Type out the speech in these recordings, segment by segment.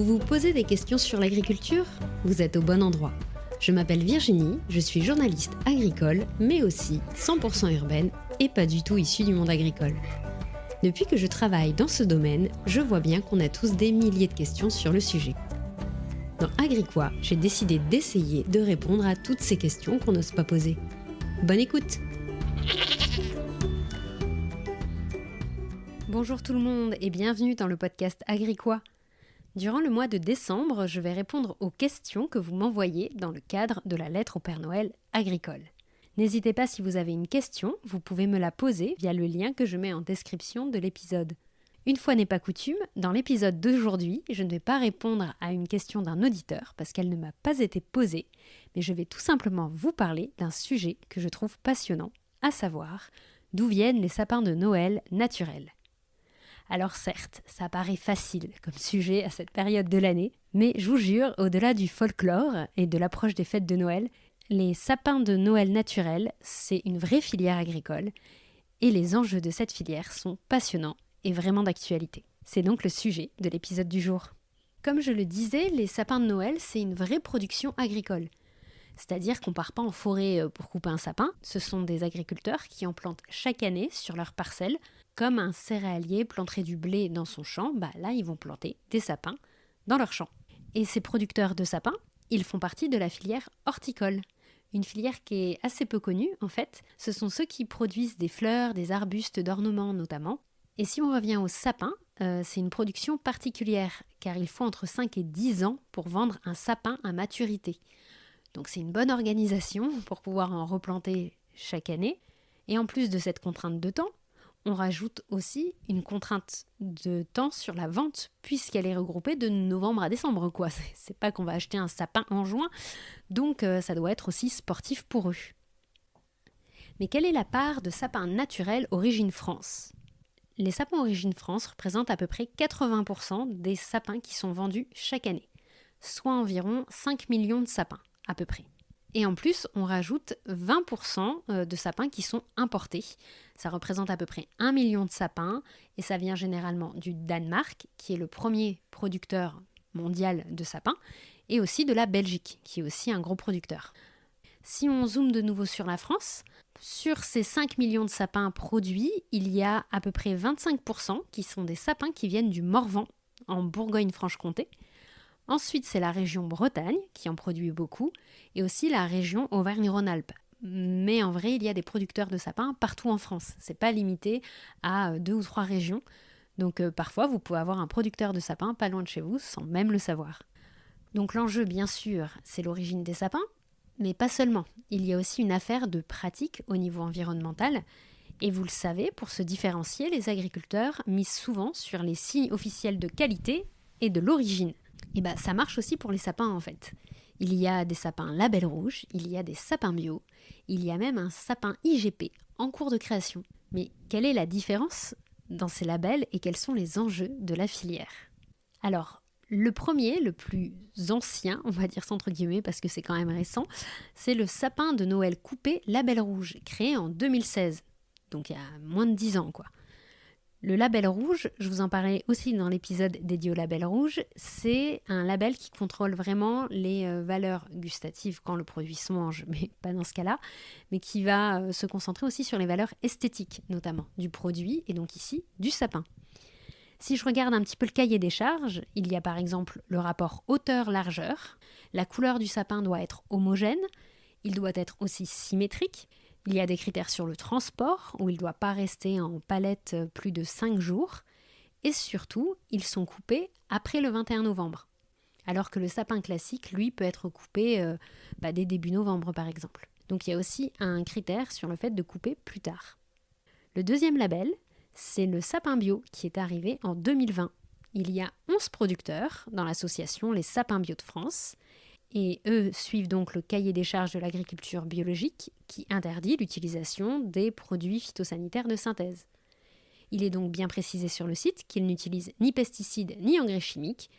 Vous vous posez des questions sur l'agriculture ? Vous êtes au bon endroit. Je m'appelle Virginie, je suis journaliste agricole, mais aussi 100% urbaine et pas du tout issue du monde agricole. Depuis que je travaille dans ce domaine, je vois bien qu'on a tous des milliers de questions sur le sujet. Dans Agriquois, j'ai décidé d'essayer de répondre à toutes ces questions qu'on n'ose pas poser. Bonne écoute! Bonjour tout le monde et bienvenue dans le podcast Agriquois. Durant le mois de décembre, je vais répondre aux questions que vous m'envoyez dans le cadre de la lettre au Père Noël agricole. N'hésitez pas, si vous avez une question, vous pouvez me la poser via le lien que je mets en description de l'épisode. Une fois n'est pas coutume, dans l'épisode d'aujourd'hui, je ne vais pas répondre à une question d'un auditeur parce qu'elle ne m'a pas été posée, mais je vais tout simplement vous parler d'un sujet que je trouve passionnant, à savoir d'où viennent les sapins de Noël naturels. Alors certes, ça paraît facile comme sujet à cette période de l'année, mais je vous jure, au-delà du folklore et de l'approche des fêtes de Noël, les sapins de Noël naturels, c'est une vraie filière agricole, et les enjeux de cette filière sont passionnants et vraiment d'actualité. C'est donc le sujet de l'épisode du jour. Comme je le disais, les sapins de Noël, c'est une vraie production agricole. C'est-à-dire qu'on ne part pas en forêt pour couper un sapin, ce sont des agriculteurs qui en plantent chaque année sur leur parcelle. Comme un céréalier planterait du blé dans son champ, là ils vont planter des sapins dans leur champ. Et ces producteurs de sapins, ils font partie de la filière horticole. Une filière qui est assez peu connue en fait, ce sont ceux qui produisent des fleurs, des arbustes d'ornement notamment. Et si on revient aux sapins, c'est une production particulière car il faut entre 5 et 10 ans pour vendre un sapin à maturité. Donc c'est une bonne organisation pour pouvoir en replanter chaque année. Et en plus de cette contrainte de temps, on rajoute aussi une contrainte de temps sur la vente puisqu'elle est regroupée de novembre à décembre, quoi. C'est pas qu'on va acheter un sapin en juin, donc ça doit être aussi sportif pour eux. Mais quelle est la part de sapins naturels Origine France ? Les sapins Origine France représentent à peu près 80% des sapins qui sont vendus chaque année, soit environ 5 millions de sapins à peu près. Et en plus, on rajoute 20% de sapins qui sont importés. Ça représente à peu près 1 million de sapins et ça vient généralement du Danemark, qui est le premier producteur mondial de sapins, et aussi de la Belgique, qui est aussi un gros producteur. Si on zoome de nouveau sur la France, sur ces 5 millions de sapins produits, il y a à peu près 25% qui sont des sapins qui viennent du Morvan, en Bourgogne-Franche-Comté. Ensuite, c'est la région Bretagne qui en produit beaucoup et aussi la région Auvergne-Rhône-Alpes. Mais en vrai, il y a des producteurs de sapins partout en France. C'est pas limité à 2 ou 3 régions. Donc parfois, vous pouvez avoir un producteur de sapins pas loin de chez vous sans même le savoir. Donc l'enjeu, bien sûr, c'est l'origine des sapins, mais pas seulement. Il y a aussi une affaire de pratique au niveau environnemental. Et vous le savez, pour se différencier, les agriculteurs misent souvent sur les signes officiels de qualité et de l'origine. Et ça marche aussi pour les sapins en fait. Il y a des sapins label rouge, il y a des sapins bio, il y a même un sapin IGP en cours de création. Mais quelle est la différence dans ces labels et quels sont les enjeux de la filière ? Alors, le premier, le plus ancien, on va dire ça entre guillemets parce que c'est quand même récent, c'est le sapin de Noël coupé label rouge, créé en 2016, donc il y a moins de 10 ans quoi. Le label rouge, je vous en parlais aussi dans l'épisode dédié au label rouge, c'est un label qui contrôle vraiment les valeurs gustatives quand le produit se mange, mais pas dans ce cas-là, mais qui va se concentrer aussi sur les valeurs esthétiques, notamment du produit et donc ici du sapin. Si je regarde un petit peu le cahier des charges, il y a par exemple le rapport hauteur-largeur, la couleur du sapin doit être homogène, il doit être aussi symétrique. Il y a des critères sur le transport, où il ne doit pas rester en palette plus de 5 jours. Et surtout, ils sont coupés après le 21 novembre. Alors que le sapin classique, lui, peut être coupé dès début novembre, par exemple. Donc il y a aussi un critère sur le fait de couper plus tard. Le deuxième label, c'est le sapin bio, qui est arrivé en 2020. Il y a 11 producteurs dans l'association Les Sapins Bio de France. Et eux suivent donc le cahier des charges de l'agriculture biologique qui interdit l'utilisation des produits phytosanitaires de synthèse. Il est donc bien précisé sur le site qu'ils n'utilisent ni pesticides ni engrais chimiques,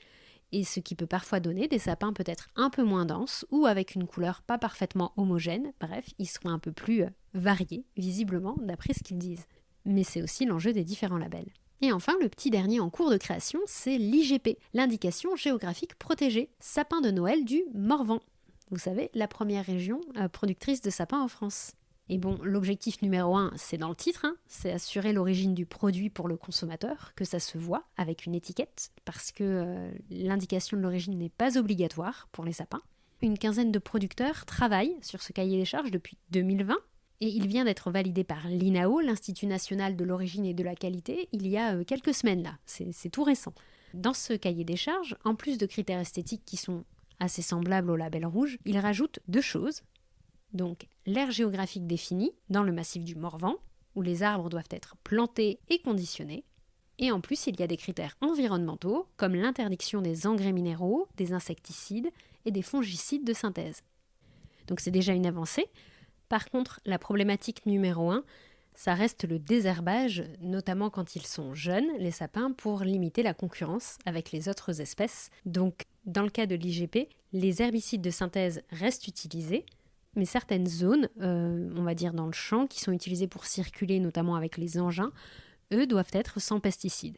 et ce qui peut parfois donner des sapins peut-être un peu moins denses ou avec une couleur pas parfaitement homogène. Bref, ils seront un peu plus variés, visiblement, d'après ce qu'ils disent. Mais c'est aussi l'enjeu des différents labels. Et enfin, le petit dernier en cours de création, c'est l'IGP, l'indication géographique protégée, sapin de Noël du Morvan. Vous savez, la première région productrice de sapins en France. Et bon, l'objectif numéro 1, c'est dans le titre, c'est assurer l'origine du produit pour le consommateur, que ça se voit avec une étiquette, parce que l'indication de l'origine n'est pas obligatoire pour les sapins. Une quinzaine de producteurs travaillent sur ce cahier des charges depuis 2020, et il vient d'être validé par l'INAO, l'Institut national de l'origine et de la qualité, il y a quelques semaines là, c'est tout récent. Dans ce cahier des charges, en plus de critères esthétiques qui sont assez semblables au label rouge, il rajoute 2 choses. Donc, l'aire géographique définie dans le massif du Morvan, où les arbres doivent être plantés et conditionnés. Et en plus, il y a des critères environnementaux, comme l'interdiction des engrais minéraux, des insecticides et des fongicides de synthèse. Donc c'est déjà une avancée. Par contre, la problématique numéro 1, ça reste le désherbage, notamment quand ils sont jeunes, les sapins, pour limiter la concurrence avec les autres espèces. Donc, dans le cas de l'IGP, les herbicides de synthèse restent utilisés, mais certaines zones, on va dire dans le champ, qui sont utilisées pour circuler, notamment avec les engins, eux doivent être sans pesticides.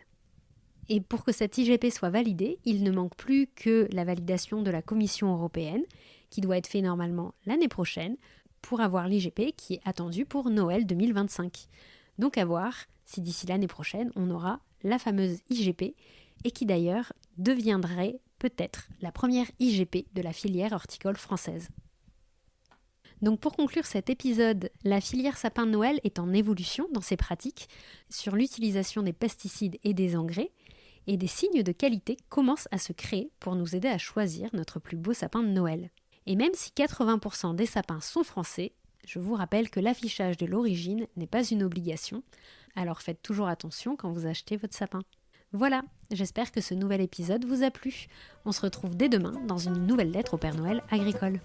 Et pour que cette IGP soit validée, il ne manque plus que la validation de la Commission européenne, qui doit être faite normalement l'année prochaine, pour avoir l'IGP qui est attendue pour Noël 2025. Donc à voir si d'ici l'année prochaine, on aura la fameuse IGP, et qui d'ailleurs deviendrait peut-être la première IGP de la filière horticole française. Donc pour conclure cet épisode, la filière sapin de Noël est en évolution dans ses pratiques sur l'utilisation des pesticides et des engrais, et des signes de qualité commencent à se créer pour nous aider à choisir notre plus beau sapin de Noël. Et même si 80% des sapins sont français, je vous rappelle que l'affichage de l'origine n'est pas une obligation, alors faites toujours attention quand vous achetez votre sapin. Voilà, j'espère que ce nouvel épisode vous a plu. On se retrouve dès demain dans une nouvelle lettre au Père Noël agricole.